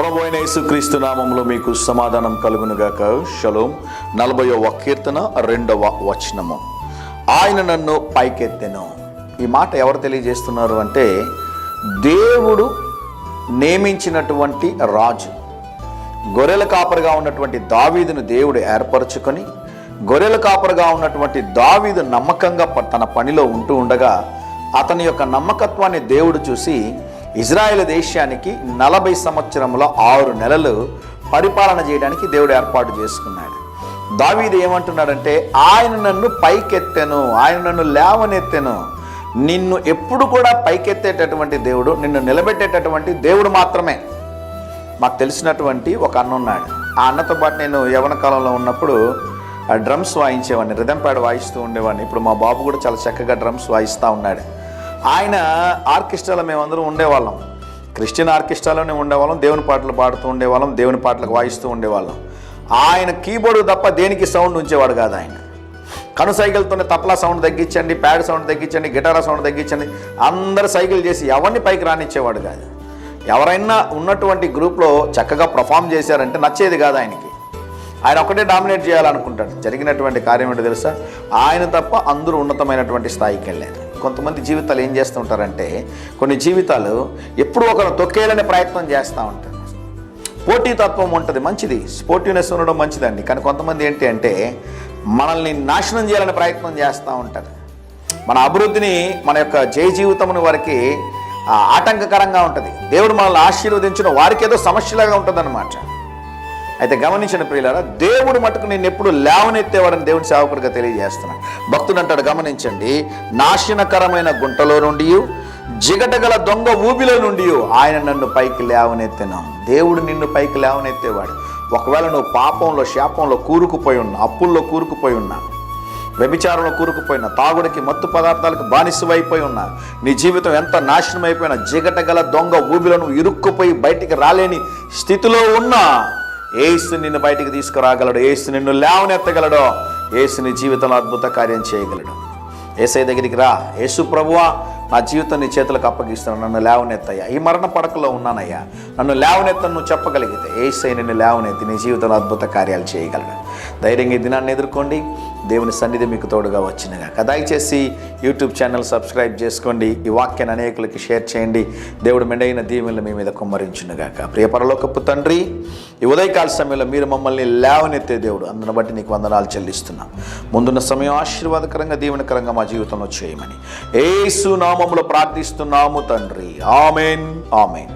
ప్రభు అయిన యేసుక్రీస్తు నామములో మీకు సమాధానం కలుగునుగాక. షలోం. 40వ కీర్తన 2వ వచనము. ఆయన నన్ను పైకెత్తెను. ఈ మాట ఎవరు తెలియజేస్తున్నారు అంటే, దేవుడు నియమించినటువంటి రాజు, గొర్రెల కాపరిగా ఉన్నటువంటి దావీదును దేవుడు ఏర్పరచుకొని, గొర్రెల కాపరిగా ఉన్నటువంటి దావీదు నమ్మకంగా తన పనిలో ఉంటూ ఉండగా, అతని యొక్క నమ్మకత్వాన్ని దేవుడు చూసి ఇజ్రాయేల్ దేశానికి 40 సంవత్సరముల 6 నెలలు పరిపాలన చేయడానికి దేవుడు ఏర్పాటు చేసుకున్నాడు. దావీదు ఏమంటున్నాడంటే, ఆయన నన్ను పైకెత్తెను, ఆయన నన్ను లేవనెత్తెను. నిన్ను ఎప్పుడు కూడా పైకెత్తేటటువంటి దేవుడు, నిన్ను నిలబెట్టేటటువంటి దేవుడు మాత్రమే. మాకు తెలిసినటువంటి ఒక అన్న ఉన్నాడు. ఆ అన్నతో పాటు నేను యవ్వన కాలంలో ఉన్నప్పుడు డ్రమ్స్ వాయించేవాడిని, రిథం ప్యాడ్ వాయిస్తూ ఉండేవాడిని. ఇప్పుడు మా బాబు కూడా చాలా చక్కగా డ్రమ్స్ వాయిస్తూ ఉన్నాడు. ఆయన ఆర్కెస్ట్రాలో మేమందరం ఉండేవాళ్ళం. క్రిస్టియన్ ఆర్కెస్ట్రాలోనే ఉండేవాళ్ళం, దేవుని పాటలు పాడుతూ ఉండేవాళ్ళం, దేవుని పాటలకు వాయిస్తూ ఉండేవాళ్ళం. ఆయన కీబోర్డు తప్ప దేనికి సౌండ్ ఉంచేవాడు కాదు. ఆయన కనుసైకిల్తోనే తప్లా సౌండ్ తగ్గించండి, ప్యాడ్ సౌండ్ తగ్గించండి, గిటార్ సౌండ్ తగ్గించండి, అందరు సైకిల్ చేసి ఎవరిని పైకి రానిచ్చేవాడు కాదు. ఎవరైనా ఉన్నటువంటి గ్రూప్లో చక్కగా పర్ఫామ్ చేశారంటే నచ్చేది కాదు ఆయనకి. ఆయన ఒకటే డామినేట్ చేయాలనుకుంటాడు. జరిగినటువంటి కార్యం ఏంటో తెలుసా? ఆయన తప్ప అందరూ ఉన్నతమైనటువంటి స్థాయికి వెళ్ళారు. కొంతమంది జీవితాలు ఏం చేస్తూ ఉంటారంటే, కొన్ని జీవితాలు ఎప్పుడూ ఒకరు తొక్కేయాలనే ప్రయత్నం చేస్తూ ఉంటారు. పోటీతత్వం ఉంటుంది, మంచిది, స్పోర్టివ్నెస్ ఉండడం మంచిదండి. కానీ కొంతమంది ఏంటి అంటే, మనల్ని నాశనం చేయాలనే ప్రయత్నం చేస్తూ ఉంటారు. మన అభివృద్ధిని, మన యొక్క జయ జీవితమును వారికి ఆటంకకరంగా ఉంటుంది. దేవుడు మనల్ని ఆశీర్వదించిన వారికి ఏదో సమస్యలాగా ఉంటుంది అన్నమాట. అయితే గమనించిన ప్రియులారా, దేవుడు మటుకు నేను ఎప్పుడు లేవనెత్తేవాడని దేవుని సేవకుడిగా తెలియజేస్తున్నాడు. భక్తుడు అంటాడు, గమనించండి, నాశనకరమైన గుంటలో నుండి, జిగటగల దొంగ ఊబిలో నుండి ఆయన నన్ను పైకి లేవనెత్తెను. దేవుడు నిన్ను పైకి లేవనెత్తేవాడు. ఒకవేళ నువ్వు పాపంలో, శాపంలో కూరుకుపోయి ఉన్నా, అప్పుల్లో కూరుకుపోయి ఉన్నా, వ్యభిచారంలో కూరుకుపోయినా, తాగుడికి, మత్తు పదార్థాలకు బానిసవైపోయి ఉన్నా, నీ జీవితం ఎంత నాశనం అయిపోయినా, జిగటగల దొంగ ఊబిలో నువ్వు ఇరుక్కుపోయి బయటికి రాలేని స్థితిలో ఉన్నా, యేసు నిన్ను బయటికి తీసుకురాగలడు, యేసు నిన్ను లేవనెత్తగలడు, యేసు నీ జీవితంలో అద్భుత కార్యం చేయగలడు. యేసయ్య దగ్గరికి రా, యేసు ప్రభువా, నా జీవితం నీ చేతులకు అప్పగిస్తున్నాను, నన్ను లేవనెత్తయ్యా, ఈ మరణ పడకలో ఉన్నానయ్యా, నన్ను లేవనెత్తను నువ్వు చెప్పగలిగితే యేసయ్య నిన్ను లేవనెత్తి నీ జీవితంలో అద్భుత కార్యాలు చేయగలడు. ధైర్యంగా ఈ దినాన్ని ఎదుర్కోండి. దేవుని సన్నిధి మీకు తోడుగా వచ్చినగాక. దయచేసి యూట్యూబ్ ఛానల్ సబ్స్క్రైబ్ చేసుకోండి. ఈ వాక్యాన్ని అనేకులకి షేర్ చేయండి. దేవుడు మెండైన దీవెనలు మీ మీద కుమ్మరించునుగాక. ప్రియ పరలోకపు తండ్రి, ఈ ఉదయకాల సమయంలో మీరు మమ్మల్ని లేవనెత్తే దేవుడు, అందును బట్టి నీకు వందనాలు చెల్లిస్తున్నాం. ముందున్న సమయం ఆశీర్వాదకరంగా, దీవెనకరంగా మా జీవితంలో చేయమని యేసు నామములో ప్రార్థిస్తున్నాము తండ్రి. ఆమేన్, ఆమేన్.